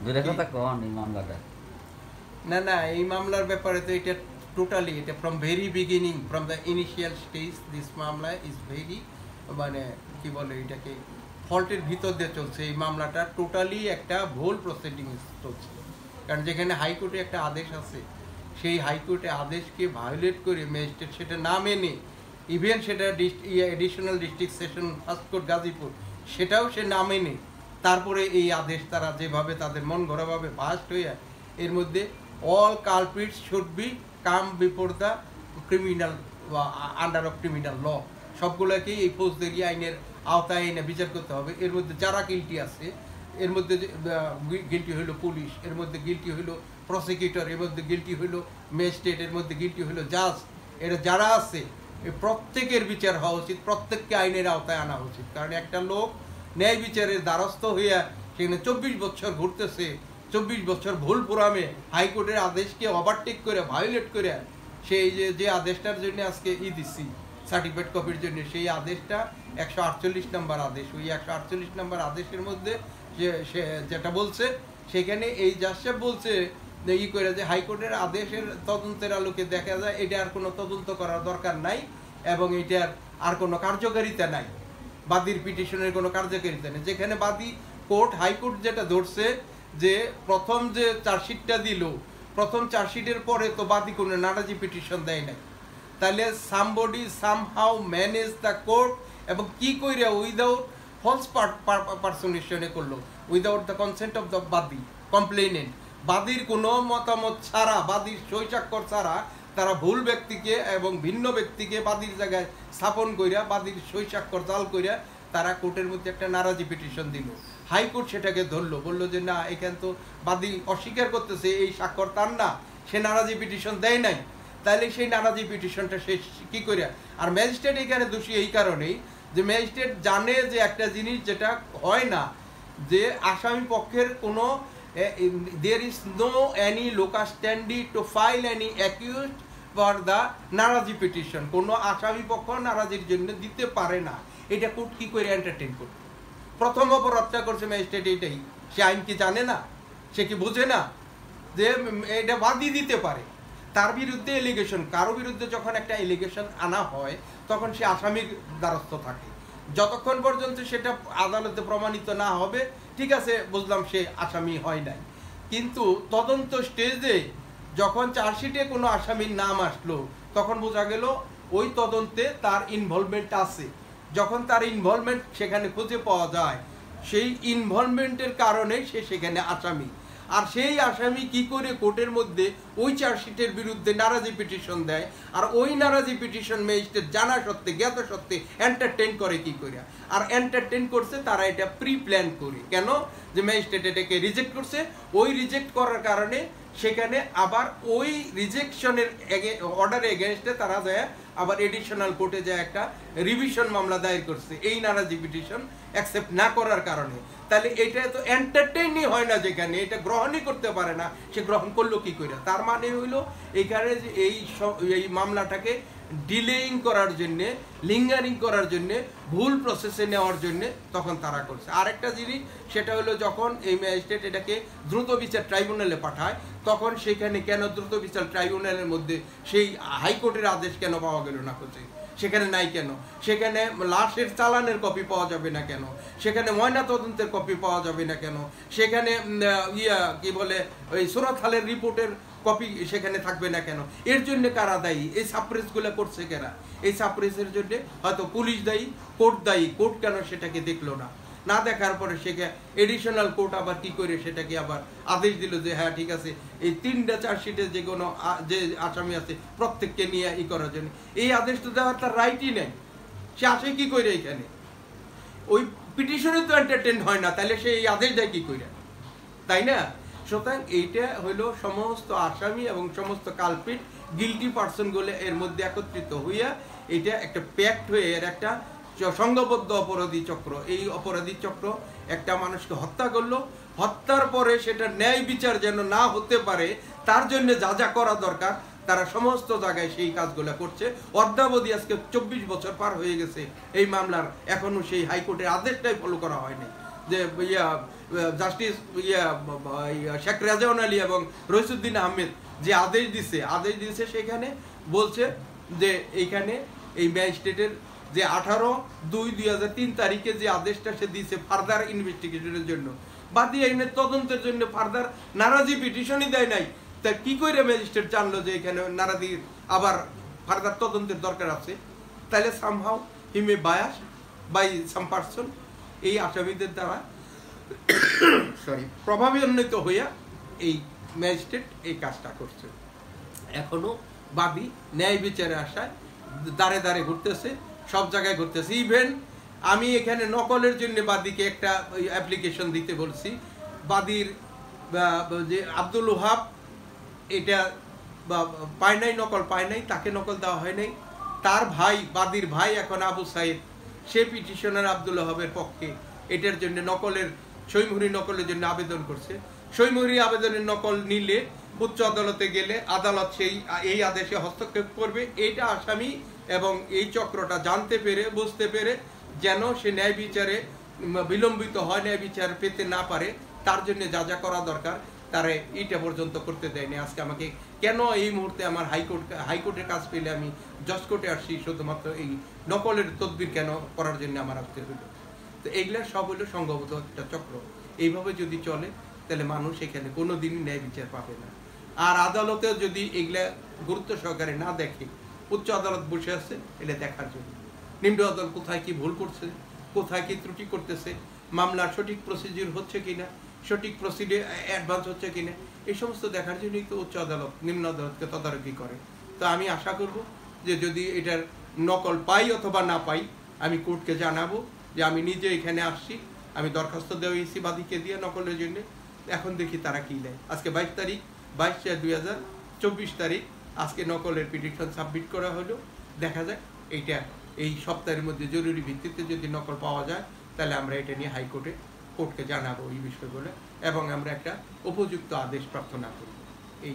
দুইটা কথা কোন এই মামলাটা? না না, এই মামলার ব্যাপারে তো এটা টোটালি, এটা from very beginning, from the initial stage this মামলা ইজ ভেরি, মানে কি বলে এটাকে, ফল্টের ভিতর দিয়ে চলছে এই মামলাটা। টোটালি একটা ভুল প্রসিডিং চলছে। কারণ যেখানে হাইকোর্টে একটা আদেশ আছে, সেই হাইকোর্টে আদেশকে ভায়োলেট করে ম্যাজিস্ট্রেট সেটা না মেনে, ইভেন সেটা additional district session first court Gazipur, সেটাও সে না মেনে তারপরে এই আদেশ তারা যেভাবে তাদের মন গড়াভাবে পাস্ট হইয়া, এর মধ্যে all culprits should be come before the criminal under of criminal law, সবগুলোকেই এই ফৌজদারি আইনের আওতায় এনে বিচার করতে হবে। এর মধ্যে যারা গিল্টি আছে, এর মধ্যে গিল্টি হইল পুলিশ, এর মধ্যে গিল্টি হইল প্রসিকিউটর, এর মধ্যে গিল্টি হইল ম্যাজিস্ট্রেট, এর মধ্যে গিল্টি হইল জাজ, এরা যারা আছে প্রত্যেকের বিচার হওয়া উচিত, প্রত্যেককে আইনের আওতায় আনা উচিত। কারণ একটা লোক ন্যায় বিচারের দ্বারস্থ হইয়া সেখানে 24 বছর ঘুরতেছে, 24 বছর ভুল পুরামে হাইকোর্টের আদেশকে ওভারটেক করে ভায়োলেট করে, সেই যে আদেশটার জন্য আজকে দিচ্ছি সার্টিফিকেট কপির জন্য, সেই আদেশটা 148 নম্বর আদেশ। ওই 148 নম্বর আদেশের মধ্যে সে যেটা বলছে, সেখানে এই জাজ সাহেব বলছে করে যে হাইকোর্টের আদেশের তদন্তের আলোকে দেখা যায় এটা আর কোনো তদন্ত করার দরকার নাই, এবং এটার আর কোনো কার্যকারিতা নাই, বাদীর পিটিশনের কোনো কার্যকারিতা নেই। যেখানে বাদী কোর্ট, হাইকোর্ট যেটা ধরছে যে প্রথম যে চার্জশিটটা দিল, প্রথম চার্জশিটের পরে তো বাদী কোনো নারাজি পিটিশন দেয় নাই, তাহলে somebody somehow manage the court, এবং কি কইরা উইদাউট ফলস পার্সনেশনে করলো, without the consent of the বাদী কমপ্লেনেন্ট, বাদীর কোনো মতামত ছাড়া, বাদীর সই স্বাক্ষর ছাড়া তারা ভুল ব্যক্তিকে এবং ভিন্ন ব্যক্তিকে বাদীর জায়গায় স্থাপন কইরা, বাদীর সই স্বাক্ষর জাল কইরা তারা কোর্টের মধ্যে একটা নারাজি পিটিশন দিল। হাইকোর্ট সেটাকে ধরলো, বললো যে না, এখান তো বাদী অস্বীকার করতেছে এই স্বাক্ষর তার না, সে নারাজি পিটিশন দেয় নাই, তাহলে সেই নারাজি পিটিশনটা সে কী করে। আর ম্যাজিস্ট্রেট এখানে দোষী এই কারণেই যে ম্যাজিস্ট্রেট জানে যে একটা জিনিস যেটা হয় না, যে আসামি পক্ষের কোনো there is no any locus standi to file any accused for the naraji petition, কোনো আসামি পক্ষ নারাজির জন্য দিতে পারে না। এটা কোর্ট কি করে এন্টারটেইন করবে? প্রথম অপরাধটা করছে ম্যাজিস্ট্রেট, এইটাই। সে আইন কি জানে না? সে কি বোঝে না যে এটা বাদী দিতে পারে? তার বিরুদ্ধে এলিগেশন, কারো বিরুদ্ধে যখন একটা এলিগেশন আনা হয়, তখন সে আসামির দ্বারস্থ থাকে। যতক্ষণ পর্যন্ত সেটা আদালতে প্রমাণিত না হবে, ঠিক আছে, বুঝলাম সে আসামি হয় নাই। কিন্তু তদন্ত স্টেজে যখন চার্জশিটে কোনো আসামির নাম আসলো, তখন বোঝা গেল ওই তদন্তে তার ইনভলভমেন্ট আছে। যখন তার ইনভলভমেন্ট সেখানে খুঁজে পাওয়া যায়, সেই ইনভলভমেন্টের কারণে সে সেখানে আসামি। আর সেই আসামি কি করে কোর্টের মধ্যে ওই চার্জশিটের বিরুদ্ধে নারাজি পিটিশন দেয়, আর ওই নারাজি পিটিশন ম্যাজিস্ট্রেট জানা সত্ত্বে, জ্ঞাত সত্ত্বে এন্টারটেইন করে কি করে? আর এন্টারটেইন করছে তারা এটা প্রি প্ল্যান করে। কেন? যে ম্যাজিস্ট্রেট এটাকে রিজেক্ট করছে, ওই রিজেক্ট করার কারণে সেখানে আবার ওই রিজেকশনের অর্ডারে এগেনস্টে তারা যায় আবার এডিশনাল কোর্টে যায় একটা রিভিশন মামলা দায়ের করছে এই নারাজি পিটিশন অ্যাকসেপ্ট না করার কারণে। তাহলে এটা তো এন্টারটেইনই হয় না, যেখানে এটা গ্রহণই করতে পারে না, সে গ্রহণ করলো কি করে? তার মানে হইলো এখানে যে এই মামলাটাকে ডিলেইং করার জন্যে, লিঙ্গারিং করার জন্যে, ভুল প্রসেসে নেওয়ার জন্যে তখন তারা করছে। আরেকটা জিনিস, সেটা হলো যখন এই ম্যাজিস্ট্রেট এটাকে দ্রুত বিচার ট্রাইব্যুনালে পাঠায়, তখন সেখানে কেন দ্রুত বিচার ট্রাইব্যুনালের মধ্যে সেই হাইকোর্টের আদেশ কেন পাওয়া গেল না? খুঁজে সেখানে নাই কেন? সেখানে লাশের চালানের কপি পাওয়া যাবে না কেন? সেখানে ময়না তদন্তের কপি পাওয়া যাবে না কেন? সেখানে কি বলে ওই সুরাতহালের রিপোর্টের কপি সেখানে থাকবে না কেন? এর জন্য কারা দায়ী? এই সাপ্রেসগুলো করছে কারা? এই সাপ্রেসের জন্য হয়তো পুলিশ দায়ী, কোর্ট দায়ী। কোর্ট কেন সেটাকে দেখলো না? না দেখার পরে সেখানে এডিশনাল কোর্ট আবার কি করে সেটাকে আবার আদেশ দিল যে হ্যাঁ ঠিক আছে, এই 3টা চার্জশিটে যে কোনো যে আসামি আছে প্রত্যেককে নিয়ে করার জন্য। এই আদেশ তো দেওয়ার তার রাইটই নেই। সে আসে কি করে এখানে? ওই পিটিশনে তো এন্টারটেইন হয় না, তাহলে সে এই আদেশ দেয় কি করে? তাই না? সুতরাং এইটা হইল সমস্ত আসামি এবং সমস্ত কালপিট গিল্টি পার্সনগুলো এর মধ্যে একত্রিত হইয়া এটা একটা প্যাক্ট হয়ে এর একটা সংঘবদ্ধ অপরাধী চক্র। এই অপরাধী চক্র একটা মানুষকে হত্যা করলো, হত্যার পরে সেটা ন্যায় বিচার যেন না হতে পারে তার জন্য যা যা করা দরকার তারা সমস্ত জায়গায় সেই কাজগুলো করছে। অদ্যাবধি আজকে 24 বছর পার হয়ে গেছে এই মামলার, এখনো সেই হাইকোর্টের আদেশটাই ফলো করা হয়নি যে জাস্টিস শেখ রেজাউন আলী এবং রইসুদ্দিন আহমেদ যে আদেশ দিছে সেখানে বলছে যে এইখানে এই ম্যাজিস্ট্রেটের যে 18/2/2003 তারিখে যে আদেশটা সে দিয়েছে ফার্দার ইনভেস্টিগেশনের জন্য, বাদী আইনের তদন্তের জন্য ফার্দার নারাজি পিটিশনই দেয় নাই, তা কি করে ম্যাজিস্ট্রেট জানলো যে এখানে নারাজির আবার ফার্দার তদন্তের দরকার আছে? তাহলে somehow he may bias by some person, এই আসামিদের দ্বারা প্রভাবান্বিত হইয়া এই ম্যাজিস্ট্রেট এই কাজটা করছে। এখনো বাদী ন্যায় বিচারে আসায় দাঁড়ে দাঁড়ে ঘুরতেছে, সব জায়গায় ঘুরতেছে। ইভেন আমি এখানে নকলের জন্য বাদীকে একটা অ্যাপ্লিকেশন দিতে বলছি। বাদীর যে আব্দুল ওহাব এটা পায় নাই, নকল পায় নাই, তাকে নকল দেওয়া হয় নাই। তার ভাই, বাদীর ভাই এখন আবু সাইদ, সে পিটিশনার আব্দুল ওহাবের পক্ষে এটার জন্য নকলের সইমুহরি নকলের জন্য আবেদন করছে। সইমুহরি আবেদনের নকল নিলে উচ্চ আদালতে গেলে আদালত এই আদেশে হস্তক্ষেপ করবে। এইটা আসামি এবং এই চক্রটা জানতে পেরে, বুঝতে পেরে যেন সে ন্যায় বিচারে বিলম্বিত হয়, ন্যায় বিচার পেতে না পারে, তার জন্য যা যা করা দরকার তারা এইটা পর্যন্ত করতে দেয়নি। আজকে আমাকে কেন এই মুহূর্তে আমার হাইকোর্টের কাজ পেলে আমি জজ কোর্টে আসছি শুধুমাত্র এই নকলের তদবির কেন করার জন্য আমার আসতে হলো? তো এইগুলা সব হলো সংঘবদ্ধ একটা চক্র। এইভাবে যদি চলে তাহলে মানুষ এখানে কোনো দিনই ন্যায় বিচার পাবে না। আর আদালতেও যদি এগুলা গুরুত্ব সহকারে না দেখে, উচ্চ আদালত বসে আছে এটা দেখার জন্য, নিম্ন আদালত কোথায় কি ভুল করছে, কোথায় কি ত্রুটি করতেছে, মামলার সঠিক প্রসিডিউর হচ্ছে কিনা, সঠিক প্রসিডিউর অ্যাডভান্স হচ্ছে কিনা, এই সমস্ত দেখার জন্যই তো উচ্চ আদালত নিম্ন আদালতকে তদারকি করে। তো আমি আশা করব যে যদি এটার নকল পাই অথবা না পাই, আমি কোর্টকে জানাবো যে আমি নিজে এখানে আসছি, আমি দরখাস্ত দেওয়াইছি বাদীকে দিয়ে নকলের জন্য। এখন দেখি তারা কি দেয়। আজকে 22/4/2024 তারিখ, আজকে নকলের পিটিশন সাবমিট করা হলো। দেখা যাক এইটা এই সপ্তাহের মধ্যে জরুরি ভিত্তিতে যদি নকল পাওয়া যায় তাহলে আমরা এটা নিয়ে কোর্টকে জানাবো এই বিষয়গুলো, এবং আমরা একটা উপযুক্ত আদেশ প্রার্থনা করব। এই